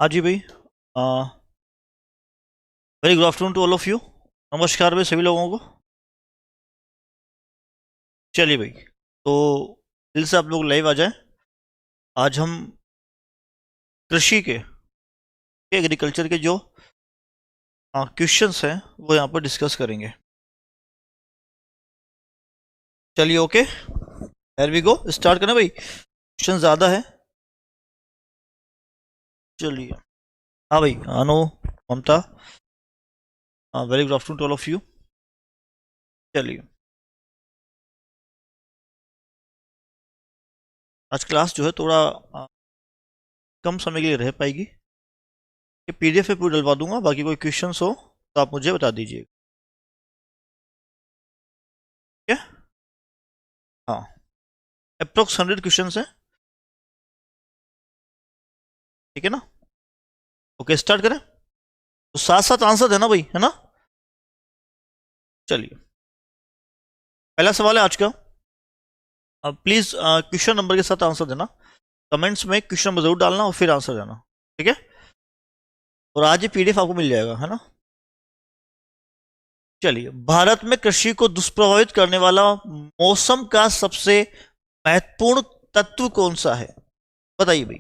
हाँ जी भाई। Very good afternoon to all of you. नमस्कार भाई सभी लोगों को। चलिए भाई, तो दिल से आप लोग लाइव आ जाएं। आज हम कृषि के एग्रीकल्चर के जो क्वेश्चंस हैं वो यहाँ पर डिस्कस करेंगे। चलिए okay, here we go, start करें भाई। क्वेश्चन ज़्यादा है। चलिए, हाँ भाई, Anu, Mamta, very good afternoon to all of you. चलिए, आज क्लास जो है थोड़ा कम समय के लिए रह पाएगी। ये पीडीएफ पे पूरी डलवा दूंगा, बाकी कोई क्वेश्चंस हो तो आप मुझे बता दीजिए। ठीक है, हाँ, अप्रोक्स 100 क्वेश्चन है। ठीक है ना? ओके, स्टार्ट करें। तो साथ साथ आंसर देना भाई, है ना? चलिए, पहला सवाल है आज का। अब प्लीज क्वेश्चन नंबर के साथ आंसर देना। कमेंट्स में क्वेश्चन नंबर जरूर डालना और फिर आंसर देना। ठीक है? और आज ये पीडीएफ आपको मिल जाएगा, है ना? चलिए, भारत में कृषि को दुष्प्रभावित करने वाला मौसम का सबसे महत्वपूर्ण तत्व कौन सा है? बताइए भाई।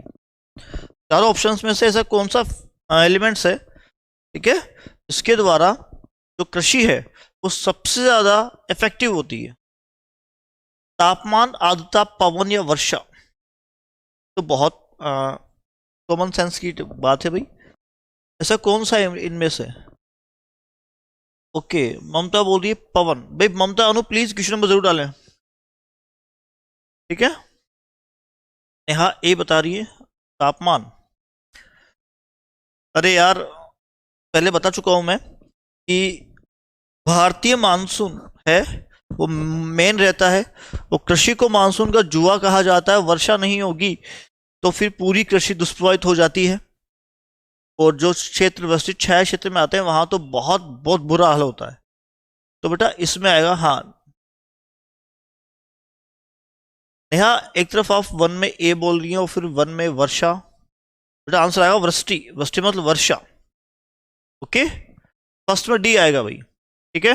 चारों ऑप्शंस में से ऐसा कौन सा एलिमेंट्स है, ठीक है, इसके द्वारा जो कृषि है वो सबसे ज्यादा इफेक्टिव होती है? तापमान, आर्द्रता, पवन या वर्षा? तो बहुत कॉमन सेंस की बात है भाई। ऐसा कौन सा है इनमें से? ओके, ममता बोल रही है पवन। भाई ममता, अनु प्लीज क्वेश्चन नंबर जरूर डालें। ठीक है, नेहा ए बता रही है तापमान। अरे यार, पहले बता चुका हूं मैं कि भारतीय मानसून है वो मेन रहता है। वो कृषि को मानसून का जुआ कहा जाता है। वर्षा नहीं होगी तो फिर पूरी कृषि दुष्प्रभावित हो जाती है। और जो क्षेत्र वैश्विक छाया क्षेत्र में आते हैं वहां तो बहुत बहुत बुरा हाल होता है। तो बेटा इसमें आएगा, हाँ, नेहा, एक तरफ आप वन में ए बोल रही है और फिर वन में वर्षा। बेटा आंसर आएगा वृष्टि। वृष्टि मतलब वर्षा। ओके, फर्स्ट में डी आएगा भाई। ठीक है,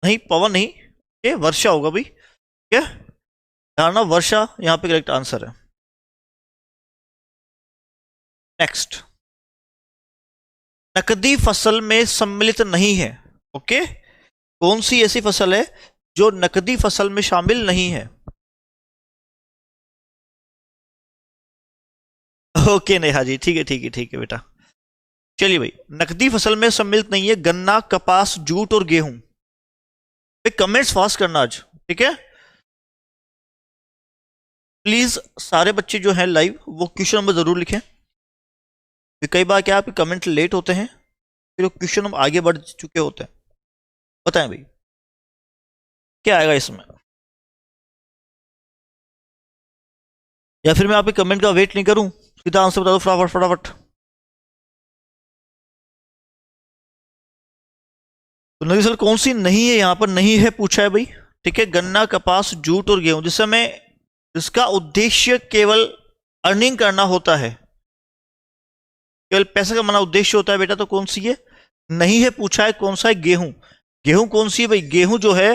नहीं पवन नहीं, ये वर्षा होगा भाई। ठीक है, धारणा वर्षा यहाँ पे करेक्ट आंसर है। नेक्स्ट, नकदी फसल में सम्मिलित नहीं है। ओके, कौन सी ऐसी फसल है जो नकदी फसल में शामिल नहीं है? ओके नेहा जी, ठीक है ठीक है ठीक है बेटा। चलिए भाई, नकदी फसल में सम्मिलित नहीं है गन्ना, कपास, जूट और गेहूं। कमेंट्स फास्ट करना आज, ठीक है? प्लीज सारे बच्चे जो हैं लाइव वो क्वेश्चन नंबर जरूर लिखें। कई बार क्या आपके कमेंट लेट होते हैं, फिर क्वेश्चन हम आगे बढ़ चुके होते हैं। बताएं भाई, क्या आएगा इसमें? या फिर मैं आपके कमेंट का वेट नहीं करूं, सीधा आंसर बता दो फटाफट फटाफट। तो नदी सर कौन सी नहीं है, यहां पर नहीं है पूछा है भाई। ठीक है, गन्ना, कपास, जूट और गेहूं, जिस समय इसका उद्देश्य केवल अर्निंग करना होता है, केवल पैसा कमाना उद्देश्य होता है बेटा, तो कौन सी है? नहीं है पूछा है। कौन सा है? गेहूं। गेहूं कौन सी है भाई? गेहूं जो है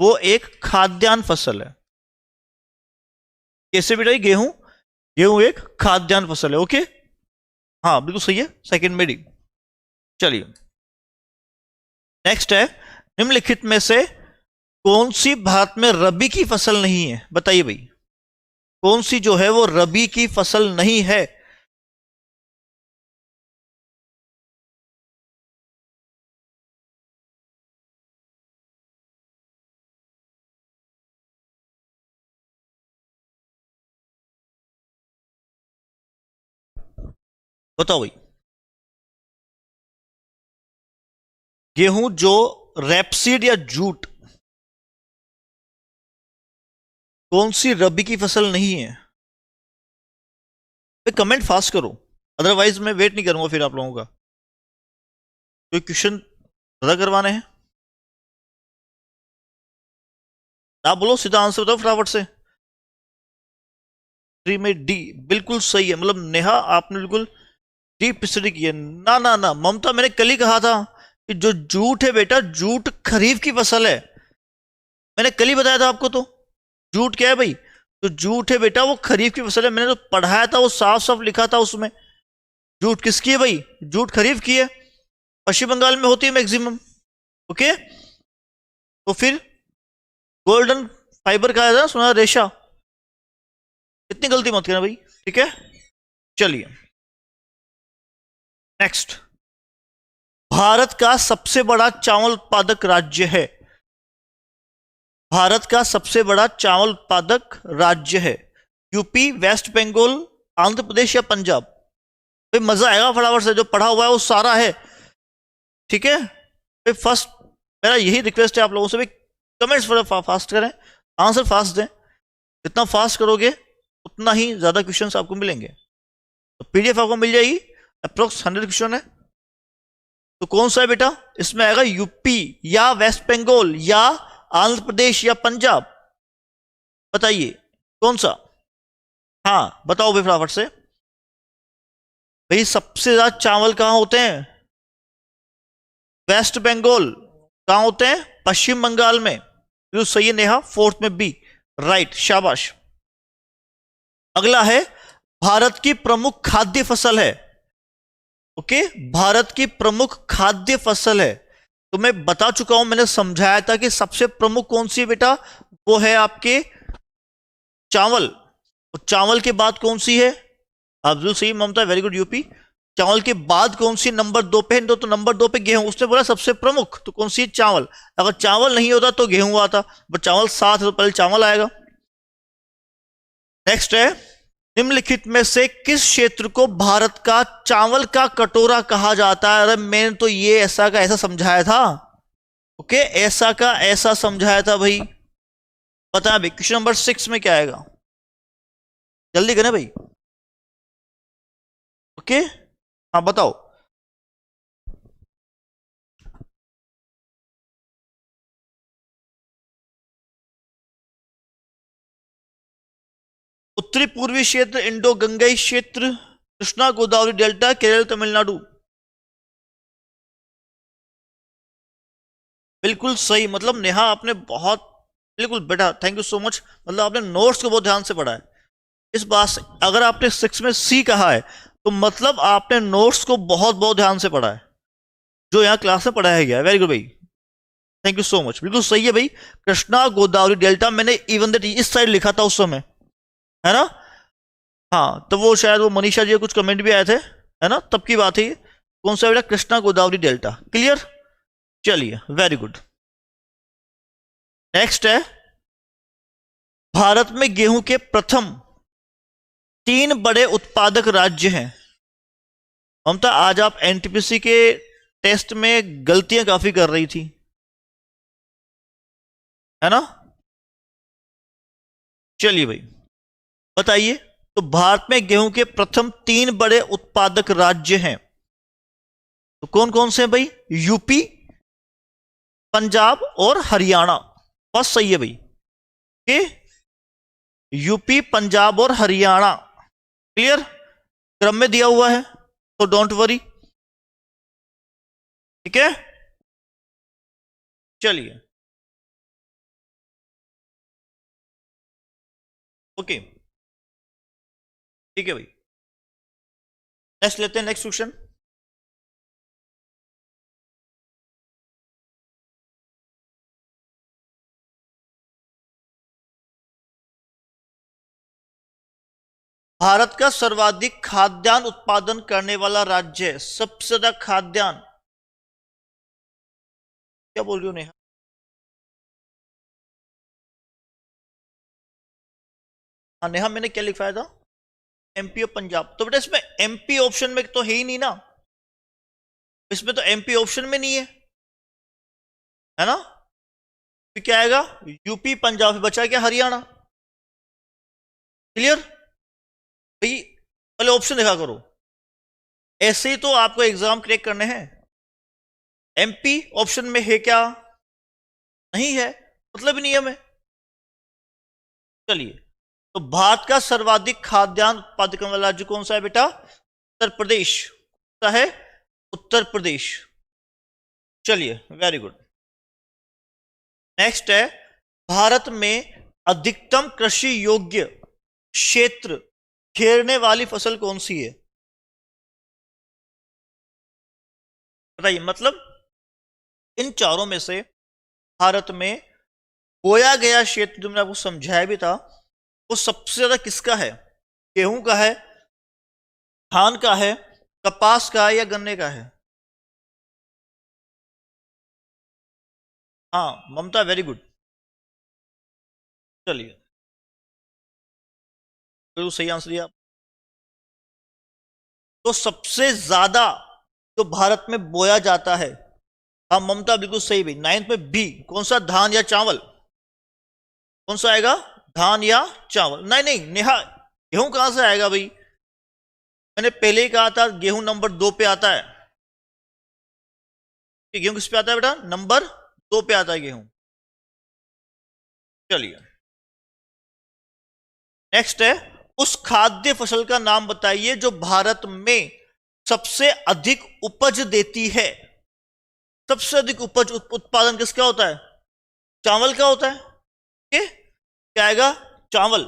वो एक खाद्यान्न फसल है। कैसे बेटा? गेहूं, गेहूं एक खाद्यान्न फसल है। ओके, हाँ बिल्कुल सही है, सेकंड में डी। चलिए, नेक्स्ट है, निम्नलिखित में से कौन सी भारत में रबी की फसल नहीं है? बताइए भाई, कौन सी जो है वो रबी की फसल नहीं है? बताओ भाई। गेहूं जो रेपसीड या जूट, कौन सी रबी की फसल नहीं है? कमेंट फास्ट करो, अदरवाइज मैं वेट नहीं करूंगा फिर आप लोगों का। कोई क्वेश्चन ज्यादा करवाने हैं? आप बोलो, सीधा आंसर बताओ फटाफट से। 3 में डी बिल्कुल सही है। मतलब नेहा आपने बिल्कुल डीप स्टडी की है। ना ना ना ममता, मैंने कल ही कहा था कि जो जूट है बेटा, जूट खरीफ की फसल है। मैंने कल ही बताया था आपको। तो जूट क्या है भाई? तो जूट है बेटा, वो खरीफ की फसल है। मैंने तो पढ़ाया था, वो साफ साफ लिखा था उसमें। जूट किसकी है भाई? जूट खरीफ की है, पश्चिम बंगाल में होती है मैक्सिमम। ओके, तो फिर गोल्डन फाइबर कहा जाता है, सुना रेशा। इतनी गलती मत करना भाई, ठीक है। चलिए नेक्स्ट। भारत का सबसे बड़ा चावल उत्पादक राज्य है। भारत का सबसे बड़ा चावल उत्पादक राज्य है। यूपी, वेस्ट बंगाल, आंध्र प्रदेश या पंजाब? भाई मजा आएगा फटाफट से, जो पढ़ा हुआ है वो सारा है, ठीक है। भाई फर्स्ट मेरा यही रिक्वेस्ट है आप लोगों से, भी कमेंट्स फास्ट करें, आंसर फास्ट दें। जितना फास्ट करोगे उतना ही ज्यादा क्वेश्चंस आपको मिलेंगे। तो पीडीएफ आपको मिल जाएगी, अप्रोक्स 100 क्वेश्चन है। तो कौन सा है बेटा? इसमें आएगा यूपी या वेस्ट बंगाल या आंध्र प्रदेश या पंजाब? बताइए कौन सा। हाँ बताओ भाई फटाफट से। भाई सबसे ज्यादा चावल कहां होते हैं? वेस्ट बंगाल। कहां होते हैं? पश्चिम बंगाल में। जो सही है नेहा, फोर्थ में बी, राइट, शाबाश। अगला है, भारत की प्रमुख खाद्य फसल है। ओके, भारत की प्रमुख खाद्य फसल है। तो मैं बता चुका हूं, मैंने समझाया था कि सबसे प्रमुख कौन सी है बेटा? वो है आपके चावल। और चावल के बाद कौन सी है? आप जो सही ममता, वेरी गुड यूपी। चावल के बाद कौन सी नंबर 2 पे? तो नंबर 2 पे गेहूं। उसने बोला सबसे प्रमुख, तो कौन सी? चावल। अगर चावल नहीं होता तो गेहूं आता, बट चावल साथ है तो पहले चावल आएगा। नेक्स्ट है, निम्नलिखित में से किस क्षेत्र को भारत का चावल का कटोरा कहा जाता है? अरे मैंने तो ये ऐसा का ऐसा समझाया था। ओके, ऐसा का ऐसा समझाया था भाई। पता है क्वेश्चन नंबर 6 में क्या आएगा? जल्दी करें भाई। ओके, हाँ बताओ। उत्तरी पूर्वी क्षेत्र, इंडो गंगाई क्षेत्र, कृष्णा गोदावरी डेल्टा, केरल, तमिलनाडु? बिल्कुल सही। मतलब नेहा आपने बहुत, बिल्कुल बेटा, थैंक यू सो मच। मतलब आपने नोट्स को बहुत ध्यान से पढ़ा है इस बात से। अगर आपने 6 में सी कहा है तो मतलब आपने नोट्स को बहुत बहुत ध्यान से पढ़ा है, जो यहाँ क्लास में पढ़ाया गया है। वेरी गुड भाई, थैंक यू सो मच। बिल्कुल सही है भाई, कृष्णा गोदावरी डेल्टा। मैंने इवन दैट इस साइड लिखा था उस समय, है ना। हाँ, तो वो शायद वो मनीषा जी कुछ कमेंट भी आए थे, है ना, तब की बात है। कौन सा बेटा? कृष्णा गोदावरी डेल्टा। क्लियर, चलिए वेरी गुड। नेक्स्ट है, भारत में गेहूं के प्रथम 3 बड़े उत्पादक राज्य हैं। ममता आज आप एनटीपीसी के टेस्ट में गलतियां काफी कर रही थी, है ना। चलिए भाई बताइए। तो भारत में गेहूं के प्रथम 3 बड़े उत्पादक राज्य हैं, तो कौन कौन से हैं भाई? यूपी, पंजाब और हरियाणा। बस सही है भाई, ओके। यूपी, पंजाब और हरियाणा। क्लियर, क्रम में दिया हुआ है तो डोंट वरी, ठीक है। चलिए ओके, ठीक है भाई। नेक्स्ट लेते हैं, नेक्स्ट क्वेश्चन। भारत का सर्वाधिक खाद्यान्न उत्पादन करने वाला राज्य है। सबसे ज्यादा खाद्यान्न, क्या बोल रही हो नेहा? हाँ नेहा, मैंने क्या लिखवाया था? एमपी और पंजाब। तो बेटा इसमें एमपी ऑप्शन में तो है ही नहीं ना, इसमें तो एमपी ऑप्शन में नहीं है ना। तो क्या आएगा? यूपी, पंजाब से बचा क्या? हरियाणा। क्लियर भाई, पहले ऑप्शन देखा करो, ऐसे ही तो आपको एग्जाम क्रैक करने हैं। एमपी ऑप्शन में है क्या? नहीं है, मतलब ही नहीं है। मैं चलिए, तो भारत का सर्वाधिक खाद्यान्न उत्पादक वाला राज्य कौन सा है बेटा? उत्तर प्रदेश। कौन सा है? उत्तर प्रदेश। चलिए, वेरी गुड। नेक्स्ट है, भारत में अधिकतम कृषि योग्य क्षेत्र घेरने वाली फसल कौन सी है? बताइए। मतलब इन चारों में से भारत में बोया गया क्षेत्र, जो मैंने आपको समझाया भी था, वो सबसे ज्यादा किसका है? गेहूं का है, धान का है, कपास का है, या गन्ने का है? हाँ ममता, वेरी गुड। चलिए, बिल्कुल सही आंसर दिया। तो सबसे ज्यादा जो भारत में बोया जाता है, हाँ ममता बिल्कुल सही भाई, 9th में बी। कौन सा? धान या चावल? कौन सा आएगा? धान या चावल? नहीं नहीं नेहा, गेहूं कहां से आएगा भाई? मैंने पहले ही कहा था गेहूं नंबर 2 पे आता है। गेहूं किस पे आता है बेटा? नंबर 2 पे आता है गेहूं। चलिए, नेक्स्ट है, उस खाद्य फसल का नाम बताइए जो भारत में सबसे अधिक उपज देती है। सबसे अधिक उपज उत्पादन किसका होता है? चावल का होता है। क्या आएगा? चावल।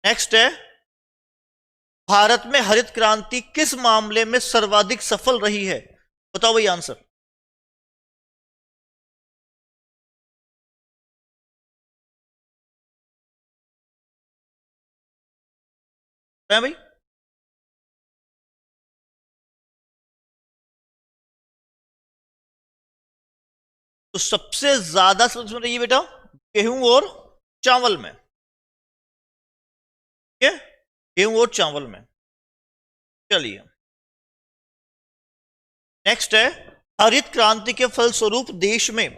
नेक्स्ट है, भारत में हरित क्रांति किस मामले में सर्वाधिक सफल रही है? बताओ भाई आंसर। क्या भाई? तो सबसे ज्यादा सबसे रही है बेटा गेहूं और चावल में। ठीक है, गेहूं और चावल में। चलिए, नेक्स्ट है, हरित क्रांति के फलस्वरूप देश में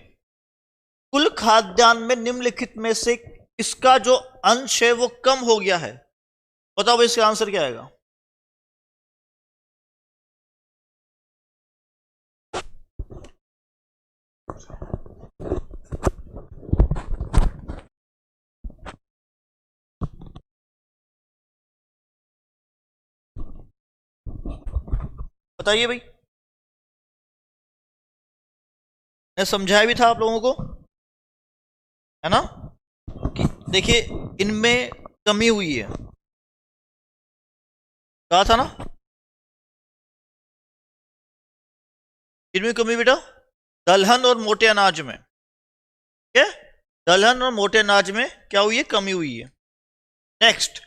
कुल खाद्यान्न में निम्नलिखित में से इसका जो अंश है वो कम हो गया है। बताओ भाई इसका आंसर क्या आएगा? बताइए भाई। मैं समझाया भी था आप लोगों को, है ना, कि देखिए इनमें कमी हुई है। कहा था ना, इनमें कमी बेटा दलहन और मोटे अनाज में। ठीक है, दलहन और मोटे अनाज में क्या हुई है? कमी हुई है। नेक्स्ट,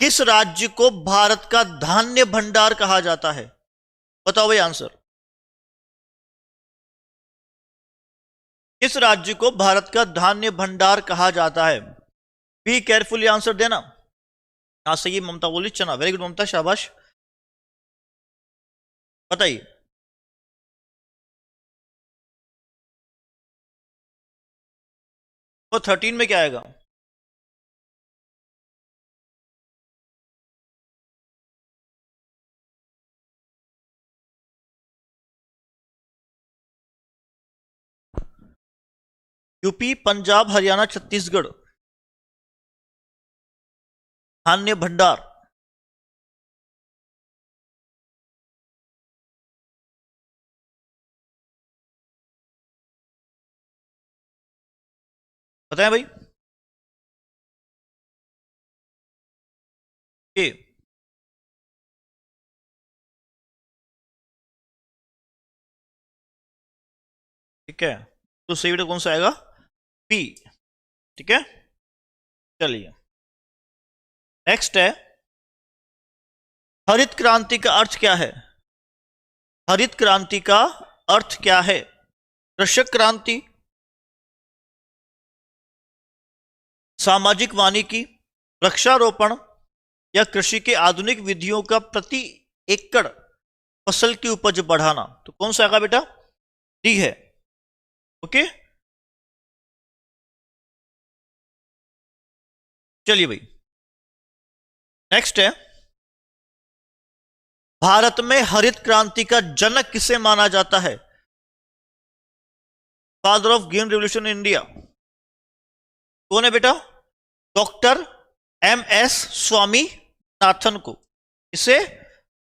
किस राज्य को भारत का धान्य भंडार कहा जाता है? बताओ भाई आंसर। किस राज्य को भारत का धान्य भंडार कहा जाता है? बी केयरफुली आंसर देना। हाँ सही, ममता बोली चना। वेरी गुड ममता, शाबाश। बताइए। तो 13 में क्या आएगा? यूपी, पंजाब, हरियाणा, छत्तीसगढ़ धान्य भंडार। बताएं भाई। ए। ठीक है, तो सही बेटा कौन सा आएगा? बी। ठीक है, चलिए, नेक्स्ट है, हरित क्रांति का अर्थ क्या है? हरित क्रांति का अर्थ क्या है? कृषक क्रांति, सामाजिक वानिकी, वृक्षारोपण, या कृषि के आधुनिक विधियों का प्रति एकड़ फसल की उपज बढ़ाना? तो कौन सा आएगा बेटा? डी है। ओके, चलिए भाई, नेक्स्ट है, भारत में हरित क्रांति का जनक किसे माना जाता है? Father of green revolution in India कौन है बेटा? डॉक्टर एम एस स्वामीनाथन को, इसे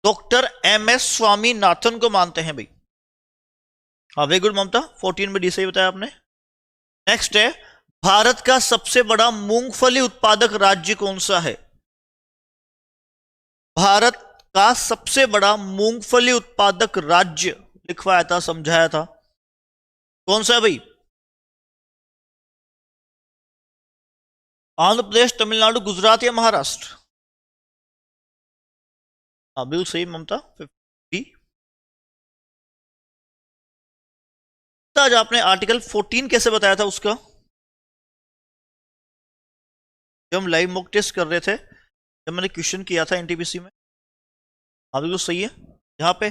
डॉक्टर एम एस स्वामीनाथन को मानते हैं भाई। हाँ वेरी गुड ममता, 14 में डी सही बताया आपने। नेक्स्ट है, भारत का सबसे बड़ा मूंगफली उत्पादक राज्य कौन सा है? भारत का सबसे बड़ा मूंगफली उत्पादक राज्य लिखवाया था, समझाया था, कौन सा है भाई? आंध्र प्रदेश, तमिलनाडु, गुजरात या महाराष्ट्र? हाँ बिल्कुल सही ममता, 50। आज आपने आर्टिकल 14 कैसे बताया था उसका, जब हम लाइव मॉक टेस्ट कर रहे थे, जब मैंने क्वेश्चन किया था एनटीपीसी में? हाँ बिल्कुल सही है, यहाँ पे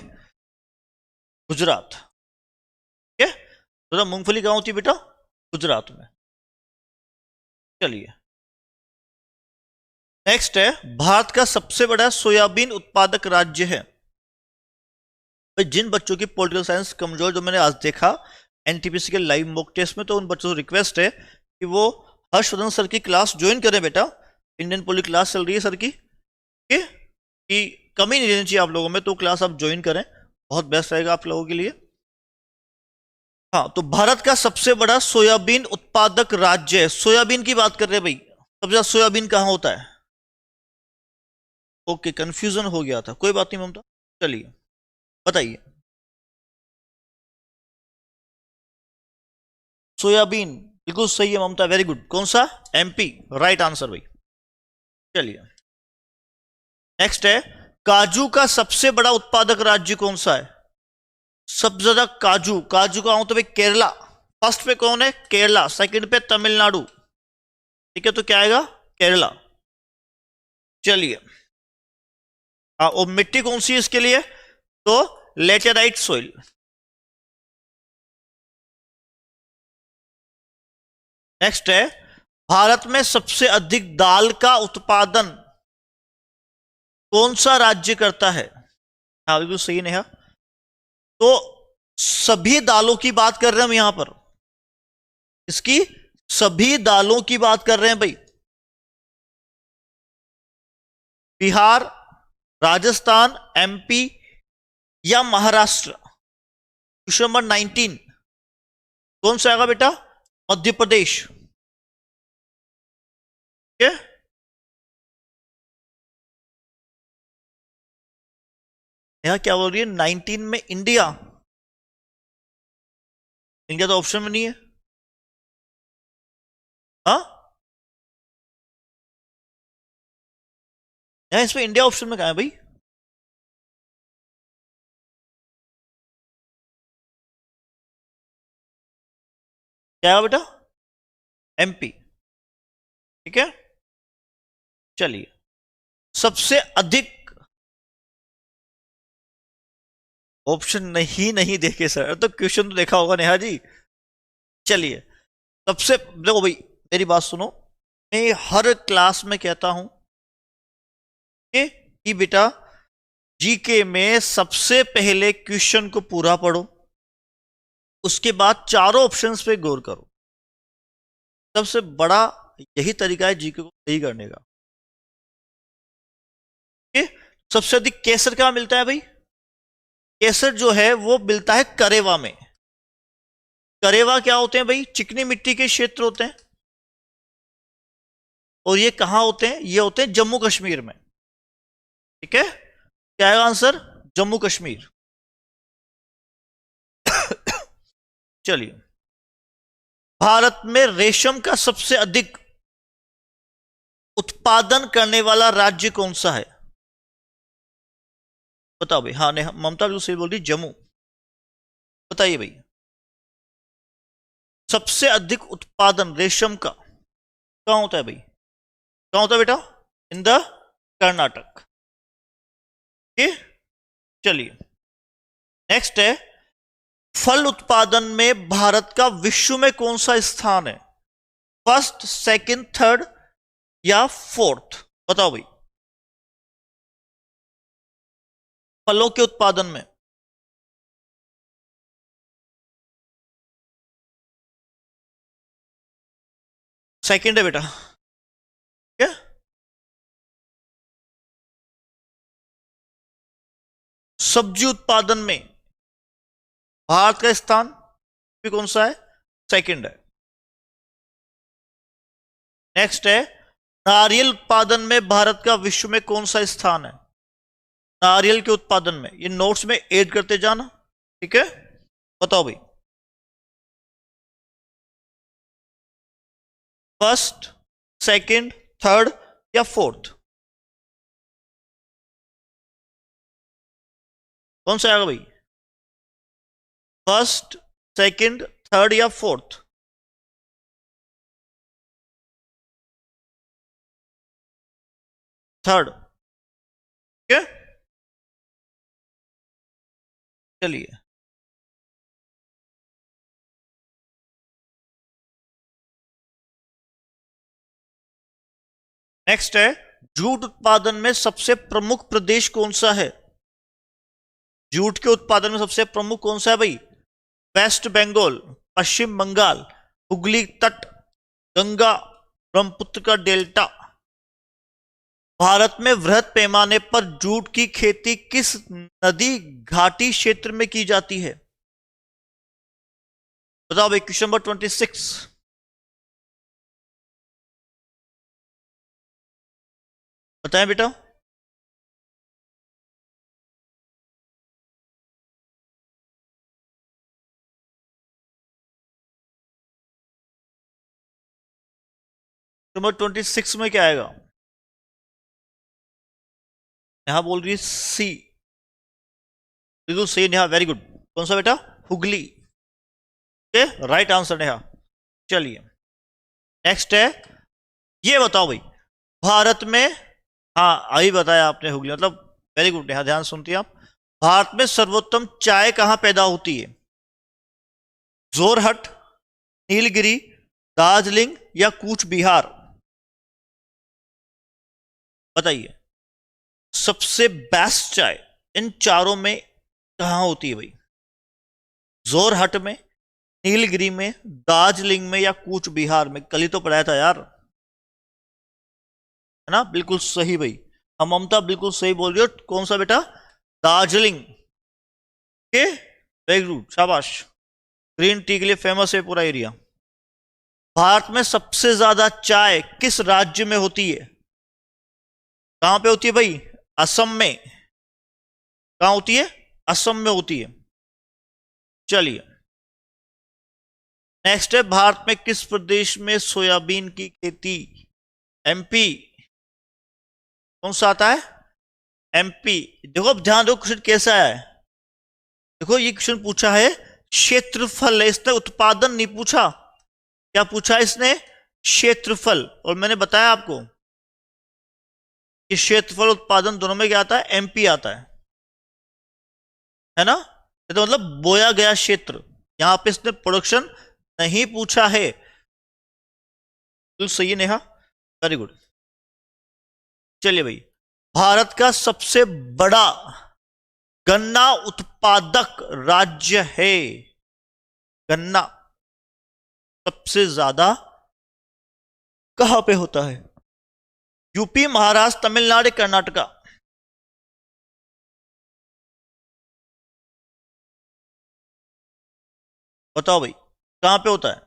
गुजरात। ठीक है, तो मूंगफली कहाँ होती है बेटा? गुजरात में। चलिए नेक्स्ट है, भारत का सबसे बड़ा सोयाबीन उत्पादक राज्य है। भाई जिन बच्चों की पॉलिटिकल साइंस कमजोर, जो मैंने आज देखा एनटीपीसी के लाइव मॉक टेस्ट में, तो उन बच्चों से रिक्वेस्ट है कि वो हर्षवर्धन सर की क्लास ज्वाइन करें बेटा। इंडियन पॉलिटिकल क्लास चल रही है सर की, ठीक है, कि कमी नहीं रहनी चाहिए आप लोगों में, तो क्लास आप ज्वाइन करें, बहुत बेस्ट रहेगा आप लोगों के लिए। हाँ, तो भारत का सबसे बड़ा सोयाबीन उत्पादक राज्य है, सोयाबीन की बात कर रहे हैं भाई, सबसे ज्यादा सोयाबीन कहां होता है? ओके, कंफ्यूजन हो गया था, कोई बात नहीं ममता, चलिए बताइए। सोयाबीन बिल्कुल सही है ममता, वेरी गुड। कौन सा? एमपी, राइट आंसर भाई। चलिए नेक्स्ट है, काजू का सबसे बड़ा उत्पादक राज्य कौन सा है? सबसे ज्यादा काजू, काजू का हूं तो भाई केरला, फर्स्ट पे कौन है? केरला, सेकंड पे तमिलनाडु। ठीक है, तो क्या आएगा? केरला। चलिए हाँ, और मिट्टी कौन सी है इसके लिए? तो लेटेराइट सोइल। नेक्स्ट है, भारत में सबसे अधिक दाल का उत्पादन कौन सा राज्य करता है? हाँ बिल्कुल सही नेहा, तो सभी दालों की बात कर रहे हैं हम यहां पर, इसकी सभी दालों की बात कर रहे हैं भाई। बिहार, राजस्थान, एमपी या महाराष्ट्र? क्वेश्चन नंबर 19 कौन सा आएगा बेटा? मध्य प्रदेश। ठीक है, यहां क्या बोल रही है? 19 में इंडिया, इंडिया तो ऑप्शन में नहीं है। हाँ, यहां इसमें इंडिया ऑप्शन में कहा है भाई? क्या है बेटा? एमपी। ठीक है, चलिए सबसे अधिक ऑप्शन नहीं नहीं देखे सर, तो क्वेश्चन तो देखा होगा नेहा जी। चलिए सबसे, देखो भाई मेरी बात सुनो, मैं हर क्लास में कहता हूं कि बेटा जीके में सबसे पहले क्वेश्चन को पूरा पढ़ो, उसके बाद चारों ऑप्शंस पे गौर करो। सबसे बड़ा यही तरीका है जीके को सही करने का। सबसे अधिक केसर कहां मिलता है भाई? केसर जो है वो मिलता है करेवा में। करेवा क्या होते हैं भाई? चिकनी मिट्टी के क्षेत्र होते हैं, और ये कहां होते हैं? ये होते हैं जम्मू कश्मीर में। ठीक है, क्या है आंसर? जम्मू कश्मीर। चलिए, भारत में रेशम का सबसे अधिक उत्पादन करने वाला राज्य कौन सा है? बताओ भाई। हाँ ममता बिल्कुल सही बोल रही, जम्मू। बताइए भाई, सबसे अधिक उत्पादन रेशम का कहां होता है भाई? कहां होता है बेटा? In the Karnataka. ठीक, चलिए नेक्स्ट है, फल उत्पादन में भारत का विश्व में कौन सा स्थान है? फर्स्ट, सेकंड, थर्ड या फोर्थ? बताओ भाई, फलों के उत्पादन में। सेकंड है बेटा। सब्जी उत्पादन में भारत का स्थान भी कौन सा है? सेकंड है। नेक्स्ट है, नारियल उत्पादन में भारत का विश्व में कौन सा स्थान है? नारियल के उत्पादन में, ये नोट्स में ऐड करते जाना, ठीक है? बताओ भाई, फर्स्ट, सेकंड, थर्ड या फोर्थ? कौन सा आएगा भाई? फर्स्ट, सेकंड, थर्ड या फोर्थ? थर्ड, ठीक है? चलिए, नेक्स्ट है, जूट उत्पादन में सबसे प्रमुख प्रदेश कौन सा है? जूट के उत्पादन में सबसे प्रमुख कौन सा है भाई? वेस्ट बंगाल, पश्चिम बंगाल, हुगली तट, गंगा ब्रह्मपुत्र का डेल्टा। भारत में वृहद पैमाने पर जूट की खेती किस नदी घाटी क्षेत्र में की जाती है? बताओ भाई, क्वेश्चन नंबर 26। बताएं बेटा। नंबर 26 में क्या आएगा? यहां बोल रही है सी, बिल्कुल सही नेहा, वेरी गुड। कौन सा बेटा? Hooghly, right answer Neha. चलिए, नेक्स्ट है, ये बताओ भाई, भारत में, हाँ अभी बताया आपने हुगली, मतलब वेरी गुड नेहा, ध्यान सुनती हैं आप। भारत में सर्वोत्तम चाय कहां पैदा होती है? जोरहट, नीलगिरी, दार्जिलिंग या कूच बिहार? बताइए, सबसे बेस्ट चाय इन चारों में कहां होती है भाई? जोरहट में, नीलगिरी में, दार्जिलिंग में या कूच बिहार में? कल ही तो पढ़ाया था यार, है ना? बिल्कुल सही भाई, हम ममता बिल्कुल सही बोल रही हो। कौन सा बेटा? दार्जिलिंग के, वेरी गुड, शाबाश। ग्रीन टी के लिए फेमस है पूरा एरिया। भारत में सबसे ज्यादा चाय किस राज्य में होती है? कहां पे होती है भाई? असम में। कहां होती है? असम में होती है। चलिए, नेक्स्ट है, भारत में किस प्रदेश में सोयाबीन की खेती? एमपी। कौन सा आता है? एमपी। देखो अब ध्यान दो, क्वेश्चन कैसा है। देखो ये क्वेश्चन पूछा है क्षेत्रफल है, इसने उत्पादन नहीं पूछा। क्या पूछा इसने? क्षेत्रफल। और मैंने बताया आपको कि क्षेत्रफल उत्पादन दोनों में क्या आता है? एमपी आता है ना? तो मतलब बोया गया क्षेत्र, यहां पे इसने प्रोडक्शन नहीं पूछा है। तो सही है नेहा, वेरी गुड। चलिए भाई, भारत का सबसे बड़ा गन्ना उत्पादक राज्य है? गन्ना सबसे ज्यादा कहां पे होता है? यूपी, महाराष्ट्र, तमिलनाडु, कर्नाटका? बताओ भाई, कहां पे होता है?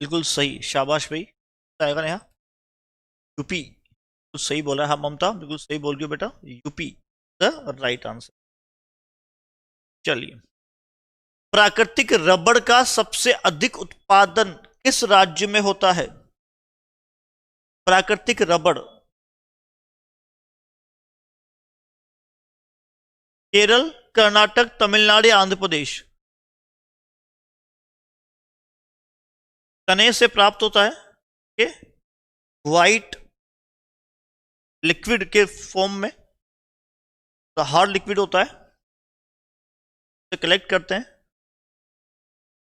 बिल्कुल सही, शाबाश भाई, आएगा नेहा, यूपी। बिल्कुल सही बोला है, हाँ ममता बिल्कुल सही बोल रही हो बेटा, यूपी द राइट आंसर। चलिए, प्राकृतिक रबड़ का सबसे अधिक उत्पादन किस राज्य में होता है? प्राकृतिक रबड़, केरल, कर्नाटक, तमिलनाडु, आंध्र प्रदेश? तने से प्राप्त होता है, व्हाइट लिक्विड के फॉर्म में, तो हार्ड लिक्विड होता है, तो कलेक्ट करते हैं,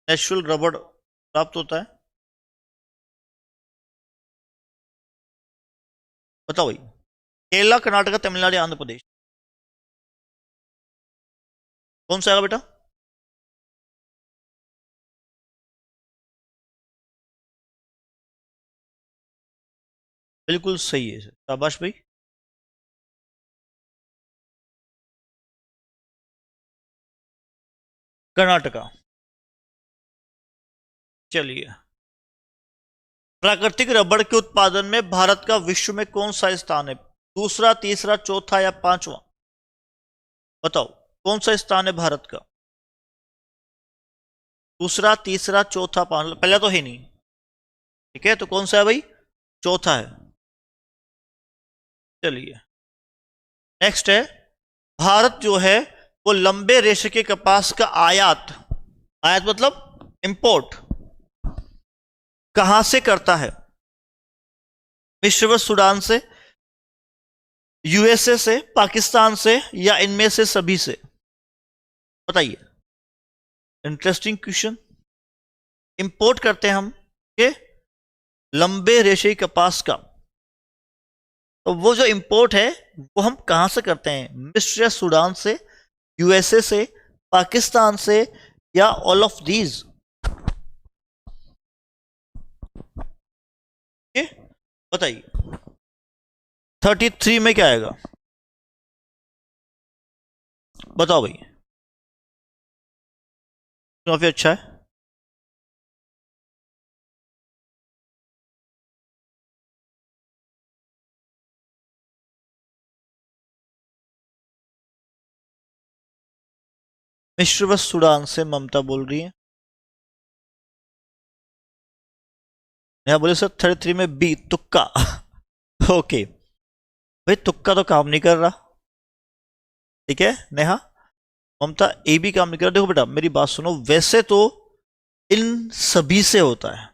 नेचुरल रबड़ प्राप्त होता है। बताओ भाई, केरला, कर्नाटक, तमिलनाडु, आंध्र प्रदेश? कौन सा आएगा बेटा? बिल्कुल सही है सर, शाबाश भाई। कर्नाटका। चलिए, प्राकृतिक रबड़ के उत्पादन में भारत का विश्व में कौन सा स्थान है? दूसरा, तीसरा, चौथा या पांचवा? बताओ, कौन सा स्थान है भारत का? दूसरा, तीसरा, चौथा, पांचवा? पहला तो है नहीं, ठीक है, तो कौन सा है भाई? चौथा है। चलिए, नेक्स्ट है, भारत जो है वो लंबे रेशे के कपास का आयात, आयात मतलब इंपोर्ट, कहां से करता है? मिस्र व सूडान से, यूएसए से, पाकिस्तान से, या इनमें से सभी से? बताइए। Interesting question. इंपोर्ट करते हैं हम के लंबे रेशे कपास का, तो वो जो इंपोर्ट है वो हम कहां से करते हैं? मिस्र या सूडान से, यूएसए से, पाकिस्तान से, या ऑल ऑफ दीज? बताइए। 33 में क्या आएगा? बताओ भाई। काफी अच्छा है। मिस्र व सूडान से ममता बोल रही है। नेहा बोले सर 33 में बी, तुक्का। ओके भाई, तुक्का तो काम नहीं कर रहा, ठीक है नेहा। ममता ए भी काम नहीं कर रहा। देखो बेटा, मेरी बात सुनो, वैसे तो इन सभी से होता है,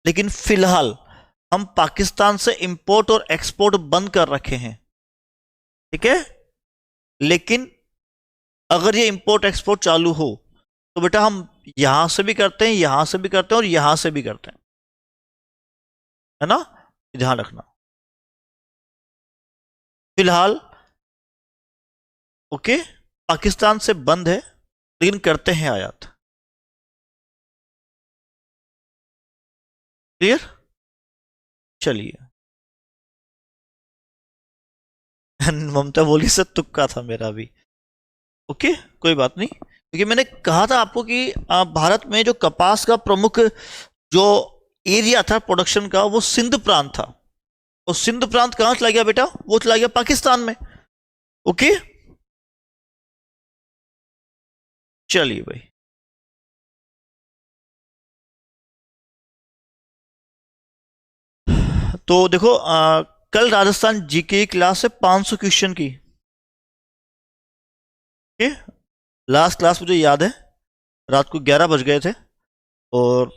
लेकिन फिलहाल हम पाकिस्तान से इंपोर्ट और एक्सपोर्ट बंद कर रखे हैं, ठीक है। लेकिन अगर ये इंपोर्ट एक्सपोर्ट चालू हो तो बेटा हम यहां से भी करते हैं, यहां से भी करते हैं, और यहां से भी करते हैं, है ना, ध्यान रखना। फिलहाल ओके, पाकिस्तान से बंद है, लेकिन करते हैं आयात। क्लियर? चलिए। ममता बोली से तुक्का था मेरा भी। ओके, कोई बात नहीं, क्योंकि मैंने कहा था आपको कि भारत में जो कपास का प्रमुख जो एरिया था प्रोडक्शन का, वो सिंध प्रांत था। और सिंध प्रांत कहां चला गया बेटा? वो चला गया पाकिस्तान में। ओके, चलिए भाई। तो देखो, कल राजस्थान जीके की क्लास है 500 क्वेश्चन की। ओके, लास्ट क्लास मुझे याद है रात को 11 बज गए थे, और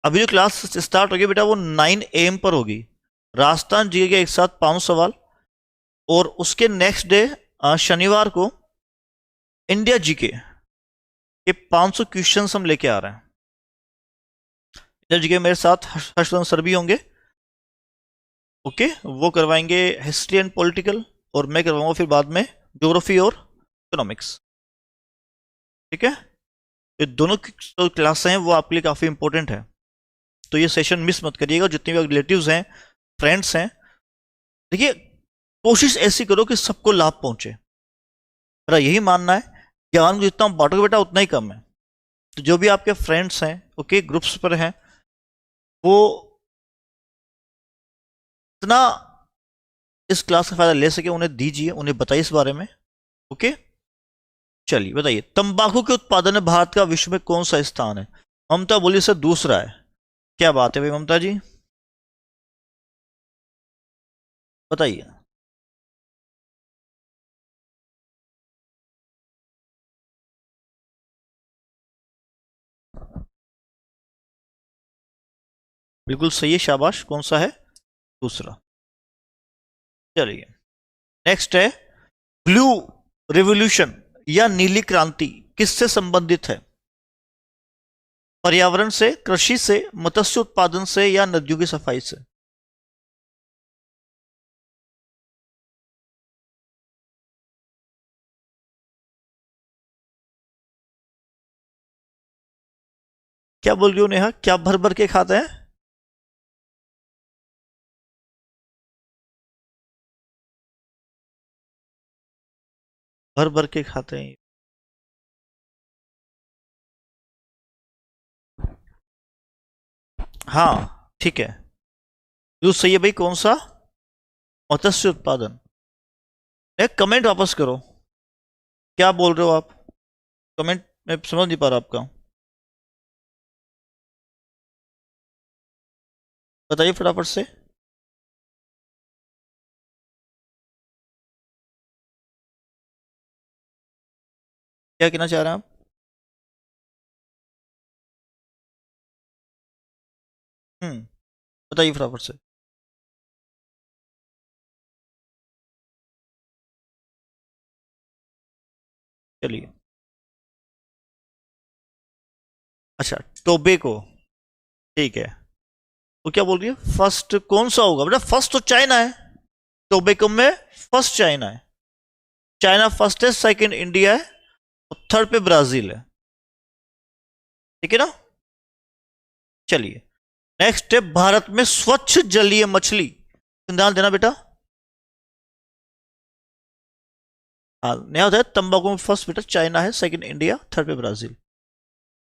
अभी जो क्लास स्टार्ट होगी बेटा वो 9 AM पर होगी। राजस्थान जीके के एक साथ 500 सवाल, और उसके नेक्स्ट डे शनिवार को इंडिया जीके के 500 क्वेश्चंस हम लेके आ रहे हैं। इंडिया जीके मेरे साथ हर्षवर्धन सर भी होंगे। ओके, वो करवाएंगे हिस्ट्री एंड पॉलिटिकल, और मैं करवाऊंगा फिर बाद में ज्योग्राफी और इकोनॉमिक्स, ठीक है। ये दोनों जो क्लासें हैं वो आपके लिए काफ़ी इंपॉर्टेंट है, तो ये सेशन मिस मत करिएगा। जितने भी रिलेटिव्स हैं, फ्रेंड्स हैं, देखिए, कोशिश ऐसी करो कि सबको लाभ पहुंचे। मेरा यही मानना है, ज्ञान को जितना बांटोगे बेटा उतना ही कम है। तो जो भी आपके फ्रेंड्स हैं, ओके, ग्रुप्स पर हैं, वो इतना इस क्लास का फायदा ले सके उन्हें दीजिए, उन्हें बताइए इस बारे में। ओके, चलिए बताइए, तंबाकू के उत्पादन में भारत का विश्व में कौन सा स्थान है? ममता बोली सर दूसरा है। क्या बात है भाई ममता जी, बताइए। बिल्कुल सही है, शाबाश। कौन सा है? दूसरा। चलिए, नेक्स्ट है, ब्लू रिवॉल्यूशन या नीली क्रांति किससे संबंधित है? पर्यावरण से, कृषि से, मत्स्य उत्पादन से, या नदियों की सफाई से? क्या बोल रही हो नेहा, क्या भर भर के खाते हैं? भर भर के खाते हैं। हाँ ठीक है, जो सही है भाई कौन सा? मत्स्य उत्पादन। एक कमेंट वापस करो, क्या बोल रहे हो आप? कमेंट में समझ नहीं पा रहा आपका, बताइए फटाफट से। क्या कहना चाह रहे हैं आप? बताइए फटाफट से। चलिए, अच्छा टोबैको, ठीक है। वो क्या बोल रही है, फर्स्ट कौन सा होगा बेटा? फर्स्ट तो चाइना है, टोबैको में फर्स्ट चाइना है। चाइना फर्स्ट है, सेकंड इंडिया है, और थर्ड पे ब्राजील है, ठीक है ना? चलिए, नेक्स्ट है भारत में स्वच्छ जलीय मछली, ध्यान देना बेटा। हाँ, नया होता है तंबाकू में फर्स्ट बेटा चाइना है, सेकंड इंडिया, थर्ड पे ब्राजील।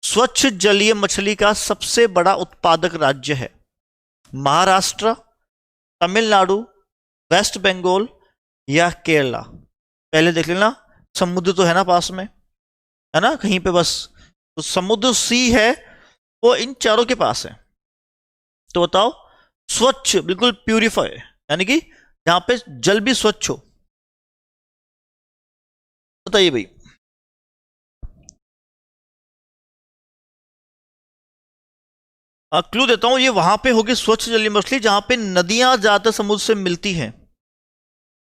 स्वच्छ जलीय मछली का सबसे बड़ा उत्पादक राज्य है महाराष्ट्र, तमिलनाडु, वेस्ट बंगाल या केरला? पहले देख लेना, समुद्र तो है ना पास में, है ना कहीं पे बस, तो समुद्र सी है वो इन चारों के पास है। तो बताओ, स्वच्छ बिल्कुल प्यूरिफाई, यानी कि यहां पे जल भी स्वच्छ हो, बताइए भाई। क्लू देता हूं, ये वहां पे होगी स्वच्छ जलीय मछली जहां पे नदियां ज्यादा समुद्र से मिलती हैं।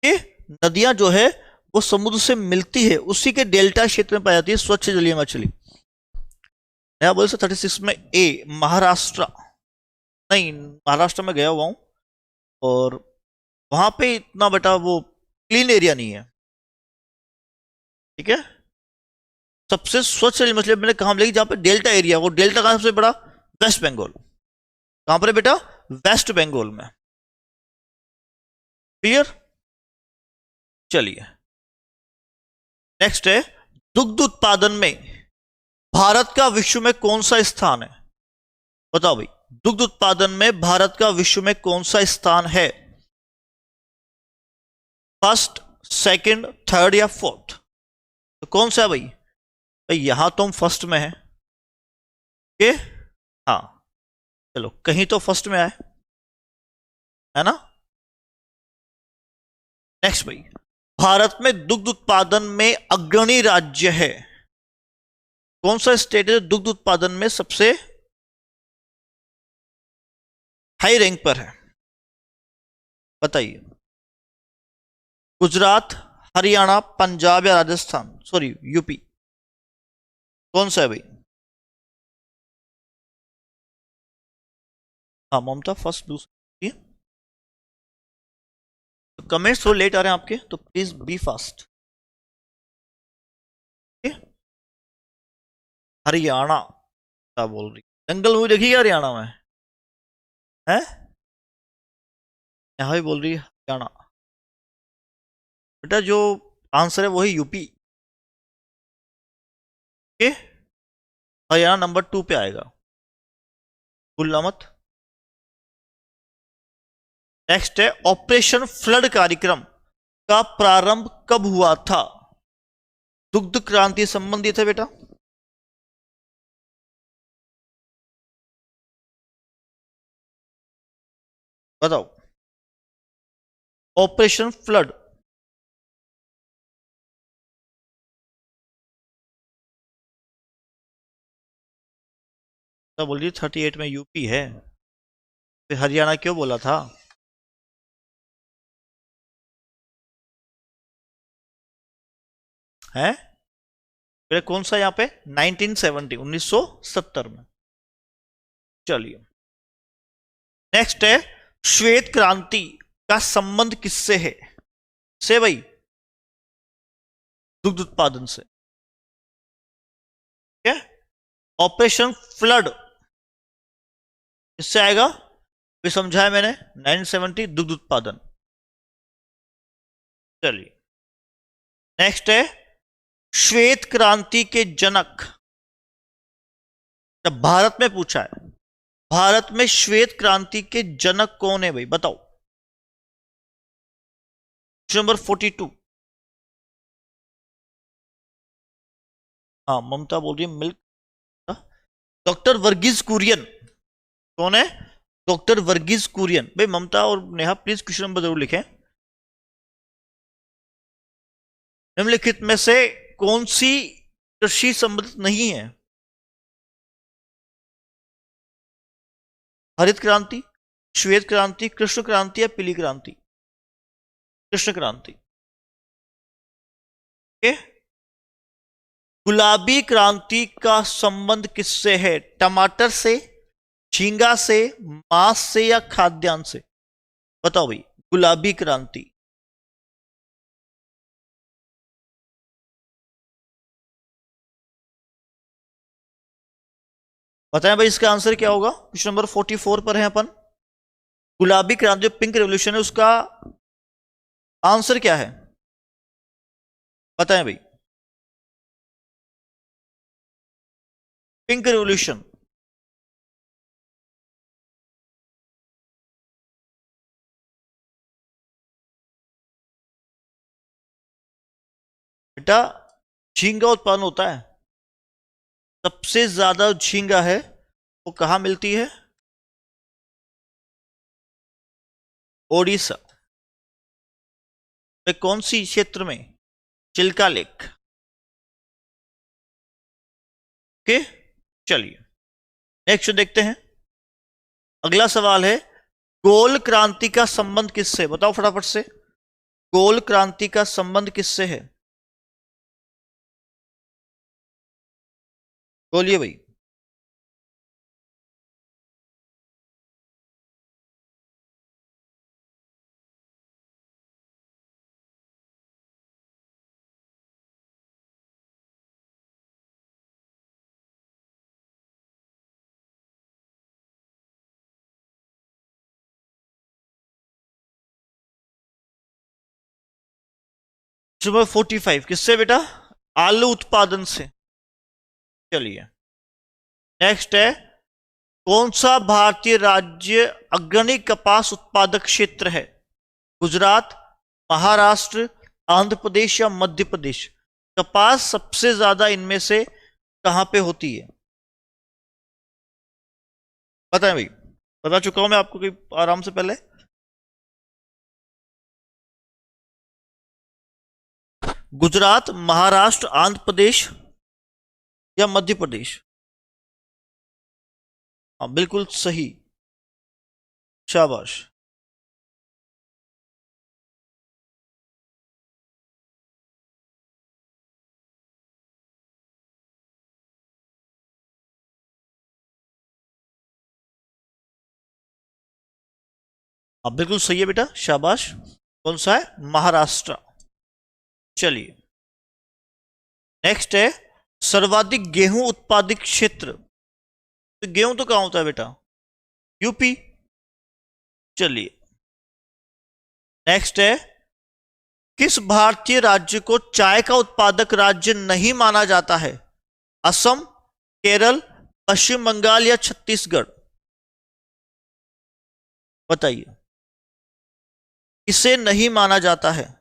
ये नदियां जो है वो समुद्र से मिलती है, उसी के डेल्टा क्षेत्र में पाई जाती है स्वच्छ जलीय मछली। नया बोल से 36 में ए महाराष्ट्र, नहीं महाराष्ट्र में गया हुआ हूं, और वहां पे इतना बेटा वो क्लीन एरिया नहीं है, ठीक है। सबसे स्वच्छ जलीय मछली मैंने कहा मिलेगी जहां पे डेल्टा एरिया, वो डेल्टा कहां सबसे बड़ा? वेस्ट बंगाल। कहां पर है बेटा? वेस्ट बंगाल में। क्लियर? चलिए, नेक्स्ट है दुग्ध उत्पादन में भारत का विश्व में कौन सा स्थान है? बताओ भाई, दुग्ध उत्पादन में भारत का विश्व में कौन सा स्थान है? फर्स्ट, सेकंड, थर्ड या फोर्थ? तो कौन सा है भाई? भाई यहां तो हम फर्स्ट में है, ये हाँ, चलो कहीं तो फर्स्ट में आए, है ना? नेक्स्ट भाई, भारत में दुग्ध उत्पादन में अग्रणी राज्य है, कौन सा स्टेट है दुग्ध उत्पादन में सबसे हाई रैंक पर है? बताइए। गुजरात, हरियाणा, पंजाब या राजस्थान, सॉरी यूपी, कौन सा है भाई? हाँ ममता फर्स्ट, दूसरी। तो कमेंट्स थोड़े लेट आ रहे हैं आपके, तो प्लीज बी फास्ट। हरियाणा क्या बोल रही? दंगल मूवी देखी क्या हरियाणा में? है, यहाँ भी बोल रही है हरियाणा। बेटा जो आंसर है वही यूपी के, हरियाणा नंबर 2 पे आएगा, भूलना मत। नेक्स्ट है ऑपरेशन फ्लड कार्यक्रम का प्रारंभ कब हुआ था? दुग्ध क्रांति संबंधित है बेटा। बताओ, ऑपरेशन फ्लड। तो बोल रही 38 में यूपी है, फिर हरियाणा क्यों बोला था? है फिर कौन सा यहाँ पे? 1970, 1970 में। चलिए, नेक्स्ट है श्वेत क्रांति का संबंध किससे है? से भाई, दुग्ध उत्पादन से, ठीक है। ऑपरेशन फ्लड किससे आएगा? भी समझाया मैंने, 1970 दुग्ध उत्पादन। चलिए, नेक्स्ट है श्वेत क्रांति के जनक, जब भारत में पूछा है, भारत में श्वेत क्रांति के जनक कौन है भाई, बताओ। नंबर 42। हाँ, ममता बोल रही है मिल्क। डॉक्टर वर्गीज कुरियन। कौन है? डॉक्टर वर्गीज कुरियन। भाई ममता और नेहा प्लीज क्वेश्चन नंबर जरूर लिखें। निम्नलिखित में से कौन सी कृषि संबंधित नहीं है? हरित क्रांति, श्वेत क्रांति, कृष्ण क्रांति या पीली क्रांति? कृष्ण क्रांति। ओके। गुलाबी क्रांति का संबंध किससे है? टमाटर से, झींगा से, मांस से या खाद्यान्न से? बताओ भाई, गुलाबी क्रांति। बताएं भाई इसका आंसर क्या होगा। क्वेश्चन नंबर 44 पर है अपन। गुलाबी क्रांति जो पिंक रेवोल्यूशन है उसका आंसर क्या है? बताएं भाई। Pink revolution. बेटा झींगा उत्पन्न होता है। सबसे ज्यादा झींगा है वो कहां मिलती है? ओडिशा में। कौन सी क्षेत्र में? चिल्का लेक। ओके, चलिए नेक्स्ट देखते हैं। अगला सवाल है, गोल क्रांति का संबंध किससे? बताओ फटाफट से, गोल क्रांति का संबंध किससे है? बोलिए भाई। नंबर 45 किससे बेटा? आलू उत्पादन से। चलिए नेक्स्ट है, कौन सा भारतीय राज्य अग्रणी कपास उत्पादक क्षेत्र है? गुजरात, महाराष्ट्र, आंध्र प्रदेश या मध्य प्रदेश? कपास सबसे ज्यादा इनमें से कहां पे होती है? बताएं भाई। बता चुका हूं मैं आपको कि आराम से पहले। गुजरात, महाराष्ट्र, आंध्र प्रदेश या मध्य प्रदेश? हाँ बिल्कुल सही, शाबाश। हाँ बिल्कुल सही है बेटा, शाबाश। कौन सा है? महाराष्ट्र। चलिए नेक्स्ट है, सर्वाधिक गेहूं उत्पादित क्षेत्र। तो गेहूं तो कहां होता है बेटा? यूपी। चलिए नेक्स्ट है, किस भारतीय राज्य को चाय का उत्पादक राज्य नहीं माना जाता है? असम, केरल, पश्चिम बंगाल या छत्तीसगढ़? बताइए, इसे नहीं माना जाता है?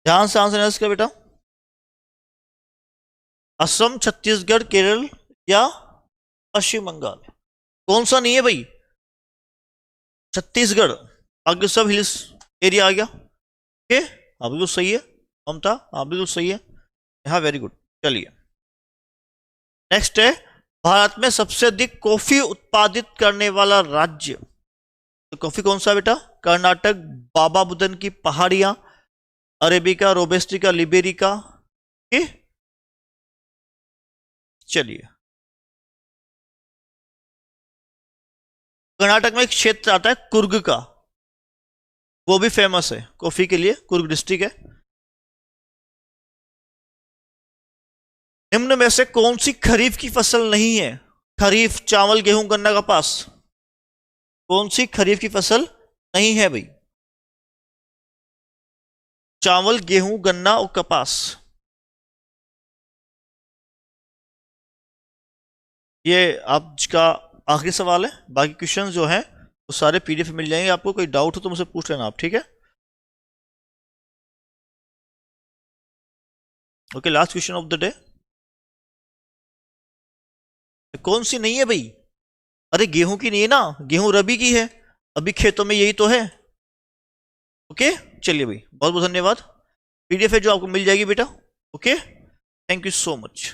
ध्यान से आंसर इसका बेटा। असम, छत्तीसगढ़, केरल या पश्चिम बंगाल? कौन सा नहीं है भाई? छत्तीसगढ़। आगे सब हिल्स एरिया आ गया। ओके, हाँ बिल्कुल सही है। ममता, हाँ बिल्कुल सही है। हाँ वेरी गुड। चलिए नेक्स्ट है, भारत में सबसे अधिक कॉफी उत्पादित करने वाला राज्य। तो कॉफी कौन सा बेटा? कर्नाटक, बाबा बुदन की पहाड़ियां, अरेबिका, रोबेस्टिका, लिबेरिका? चलिए कर्नाटक में एक क्षेत्र आता है कुर्ग का, वो भी फेमस है कॉफी के लिए, कुर्ग डिस्ट्रिक्ट है। निम्न में से कौन सी खरीफ की फसल नहीं है? खरीफ, चावल, गेहूं, गन्ना, कपास। कौन सी खरीफ की फसल नहीं है भाई? चावल, गेहूं, गन्ना और कपास। ये आपका आखिरी सवाल है। बाकी क्वेश्चंस जो हैं वो सारे पीडीएफ मिल जाएंगे आपको। कोई डाउट हो तो मुझसे पूछ लेना आप, ठीक है? Okay, last question of the day. कौन सी नहीं है भाई? अरे गेहूं की नहीं है ना, गेहूं रबी की है, अभी खेतों में यही तो है। ओके, चलिए भाई, बहुत बहुत धन्यवाद। पीडीएफ है जो आपको मिल जाएगी बेटा। Okay, thank you so much.